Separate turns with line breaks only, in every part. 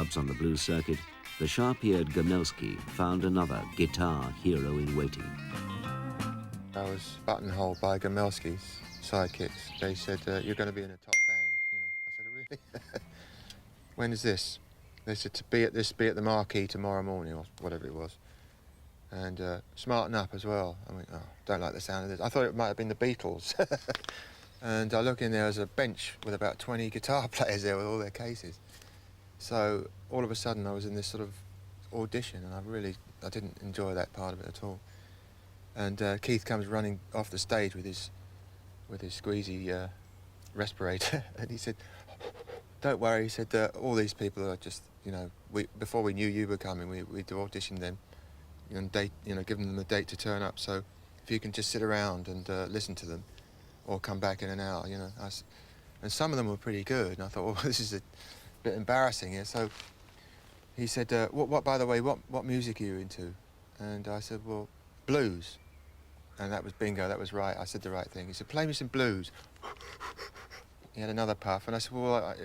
clubs on the blues circuit, the sharp-eared Gomelsky found another guitar hero in waiting.
I was buttonholed by Gomelsky's sidekicks. They said, you're going to be in a top band. You know, I said, really? When is this? They said to be at the Marquee tomorrow morning, or whatever it was. And smarten up as well. I went, oh, don't like the sound of this. I thought it might have been the Beatles. And I look in there, as a bench with about 20 guitar players there with all their cases. So all of a sudden I was in this sort of audition, and I didn't enjoy that part of it at all. And Keith comes running off the stage with his squeezy respirator, and he said, don't worry, he said, all these people are just, you know, before we knew you were coming, we'd auditioned them and given them the date to turn up, so if you can just sit around and listen to them, or come back in an hour, you know. And some of them were pretty good, and I thought, well, this is a bit embarrassing here. So he said, by the way, what music are you into? And I said, well, blues. And that was bingo, that was right, I said the right thing. He said, play me some blues. He had another puff, and I said, well, I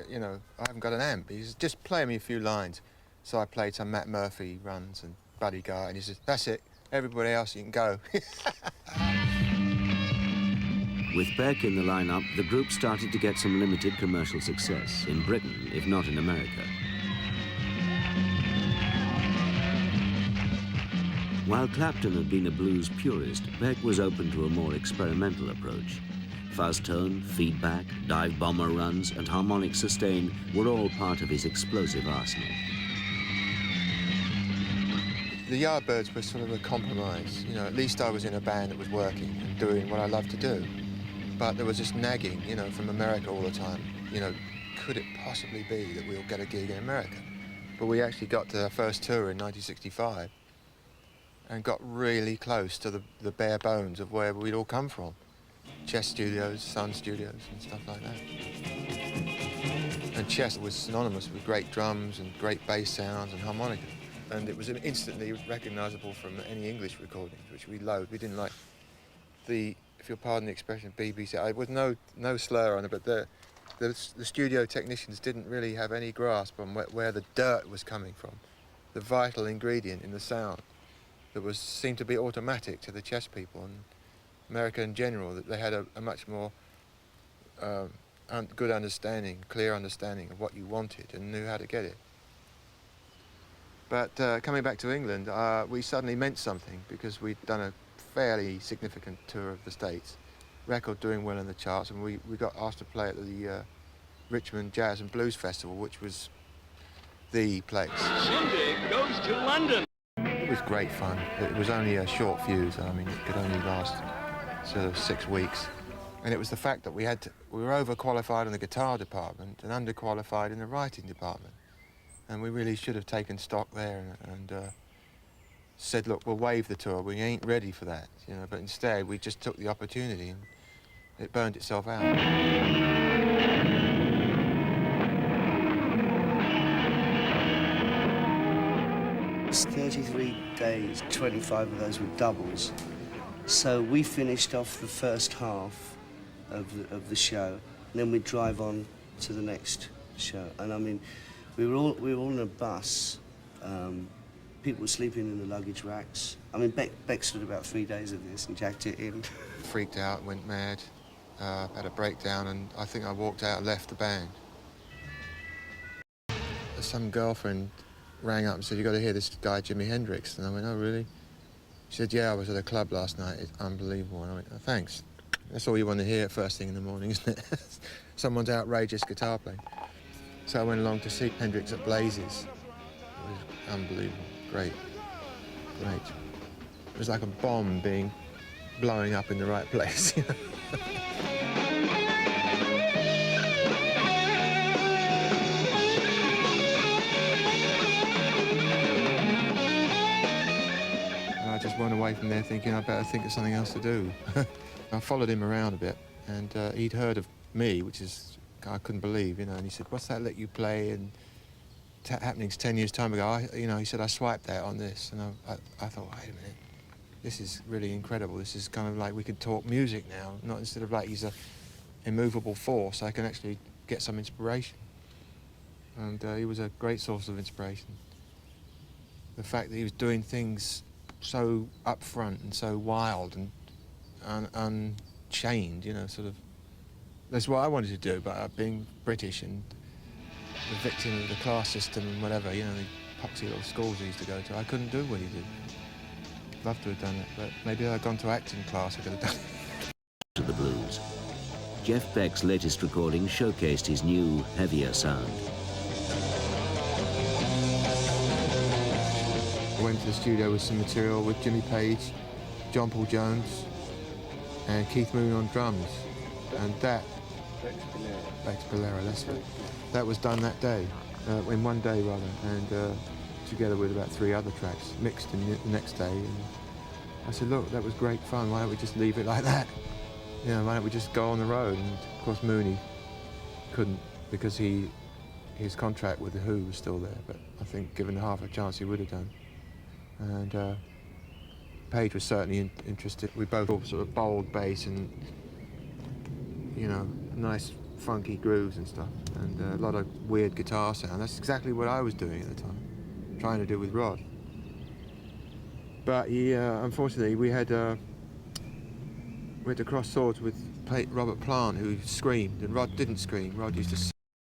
haven't got an amp. He said, just play me a few lines. So I played some Matt Murphy runs and Buddy Guy, and he said, that's it, everybody else, you can go.
With Beck in the lineup, the group started to get some limited commercial success in Britain, if not in America. While Clapton had been a blues purist, Beck was open to a more experimental approach. Fuzz tone, feedback, dive bomber runs, and harmonic sustain were all part of his explosive arsenal.
The Yardbirds were sort of a compromise. You know, at least I was in a band that was working and doing what I loved to do. But there was this nagging, you know, from America all the time. You know, could it possibly be that we'll get a gig in America? But we actually got to our first tour in 1965 and got really close to the bare bones of where we'd all come from. Chess Studios, Sun Studios and stuff like that. And Chess was synonymous with great drums and great bass sounds and harmonica. And it was instantly recognisable from any English recordings, which we loathed. We didn't like the, if you'll pardon the expression, BBC. There was no slur on it, but the studio technicians didn't really have any grasp on where the dirt was coming from, the vital ingredient in the sound that seemed to be automatic to the Chess people and America in general, that they had a much more good understanding, clear understanding of what you wanted and knew how to get it. But coming back to England, we suddenly meant something because we'd done a fairly significant tour of the States, record doing well in the charts, and we got asked to play at the Richmond Jazz and Blues Festival, which was the place.
Shindig goes to London.
It was great fun. It was only a short fuse. I mean, it could only last sort of 6 weeks. And it was the fact that we were overqualified in the guitar department and underqualified in the writing department. And we really should have taken stock there and said, look, we'll waive the tour. We ain't ready for that, you know. But instead, we just took the opportunity and it burned itself out.
It's 33 days, 25 of those were doubles. So we finished off the first half of the show, and then we'd drive on to the next show. And I mean, we were all in a bus. People were sleeping in the luggage racks. I mean, Beck stood about 3 days of this and jacked it in.
Freaked out, went mad, had a breakdown, and I think I walked out and left the band. Some girlfriend rang up and said, you got to hear this guy, Jimi Hendrix. And I went, oh, really? She said, yeah, I was at a club last night. It's unbelievable. And I went, oh, thanks. That's all you want to hear first thing in the morning, isn't it? Someone's outrageous guitar playing. So I went along to see Hendrix at Blazes. It was unbelievable. Great. Great. It was like a bomb blowing up in the right place. I just went away from there thinking I better think of something else to do. I followed him around a bit, and he'd heard of me, which is I couldn't believe, you know. And he said, "What's that let you play?" And happenings 10 years time ago. He said I swiped that on this, and I thought, wait a minute, this is really incredible. This is kind of like we could talk music now, not instead of like he's a immovable force. I can actually get some inspiration. and he was a great source of inspiration. The fact that he was doing things so upfront and so wild and unchained, you know, sort of. That's what I wanted to do, but being British and the victim of the class system and whatever, you know, the poxy little schools he used to go to, I couldn't do what he did. Love to have done it, but maybe if I'd gone to acting class, I could have done it.
To the blues. Jeff Beck's latest recording showcased his new, heavier sound.
I went to the studio with some material with Jimmy Page, John Paul Jones, and Keith Moon on drums, and that. Beck's Bolero, that's it. That was done that day, in one day rather, and together with about 3 other tracks, mixed in the next day. And I said, look, that was great fun, why don't we just leave it like that? You know, why don't we just go on the road? And of course Mooney couldn't, because his contract with The Who was still there, but I think given half a chance he would have done. And Page was certainly interested. We both all sort of bold bass and, you know, nice funky grooves and stuff, and a lot of weird guitar sound. That's exactly what I was doing at the time, trying to do with Rod. But he, unfortunately, we had to cross swords with Robert Plant, who screamed, and Rod didn't scream. Rod used to